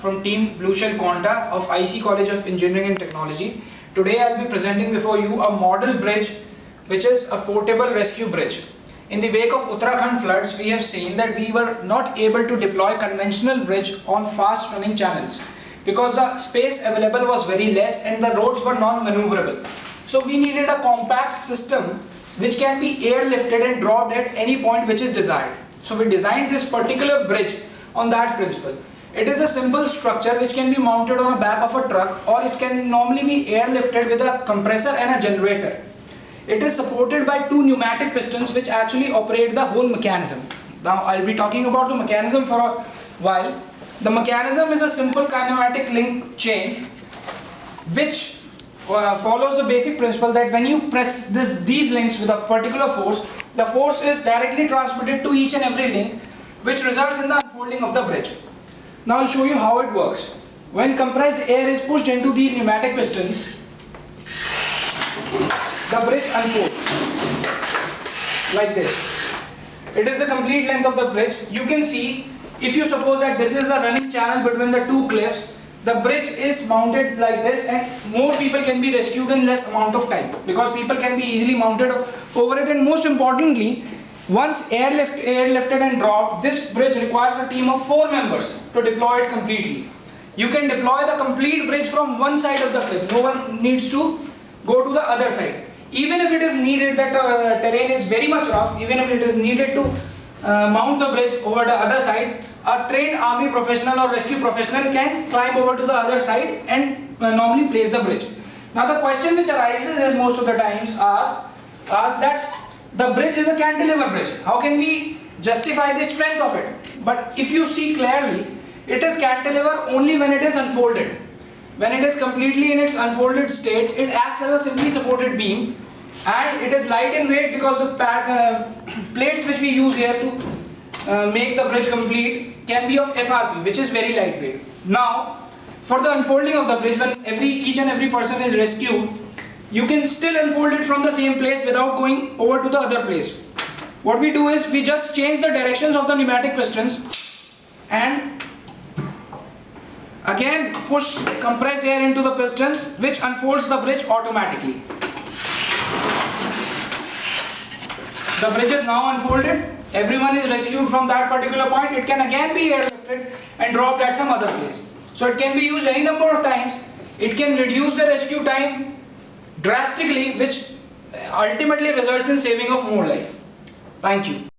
from team Blue Shell Quanta of IC College of Engineering and Technology. Today I'll be presenting before you a model bridge which is a portable rescue bridge. In the wake of Uttarakhand floods, we have seen that we were not able to deploy conventional bridge on fast running channels because the space available was very less and the roads were non-maneuverable. So we needed a compact system which can be airlifted and dropped at any point which is desired. So we designed this particular bridge on that principle. It is a simple structure which can be mounted on the back of a truck, or it can normally be airlifted with a compressor and a generator. It is supported by two pneumatic pistons which actually operate the whole mechanism. Now I'll be talking about the mechanism for a while. The mechanism is a simple kinematic link chain which follows the basic principle that when you press these links with a particular force, the force is directly transmitted to each and every link, which results in the unfolding of the bridge. Now I'll show you how it works. When compressed air is pushed into these pneumatic pistons, the bridge unfolds like this. It is the complete length of the bridge. You can see, if you suppose that this is a running channel between the two cliffs, the bridge is mounted like this and more people can be rescued in less amount of time because people can be easily mounted over it. And most importantly, once airlifted and dropped, this bridge requires a team of 4 members to deploy it completely. You can deploy the complete bridge from one side of the cliff. No one needs to go to the other side. Even if it is needed that terrain is very much rough, even if it is needed to mount the bridge over the other side, a trained army professional or rescue professional can climb over to the other side and normally place the bridge. Now the question which arises is most of the times asked that the bridge is a cantilever bridge. How can we justify the strength of it? But if you see clearly, it is cantilever only when it is unfolded. When it is completely in its unfolded state, it acts as a simply supported beam, and it is light in weight because the plates which we use here to make the bridge complete can be of FRP, which is very lightweight. Now, for the unfolding of the bridge, when each and every person is rescued, you can still unfold it from the same place without going over to the other place. What we do is we just change the directions of the pneumatic pistons and again push compressed air into the pistons, which unfolds the bridge automatically. The bridge is now unfolded. Everyone is rescued from that particular point. It can again be airlifted and dropped at some other place. So it can be used any number of times. It can reduce the rescue time drastically, which ultimately results in saving of more life. Thank you.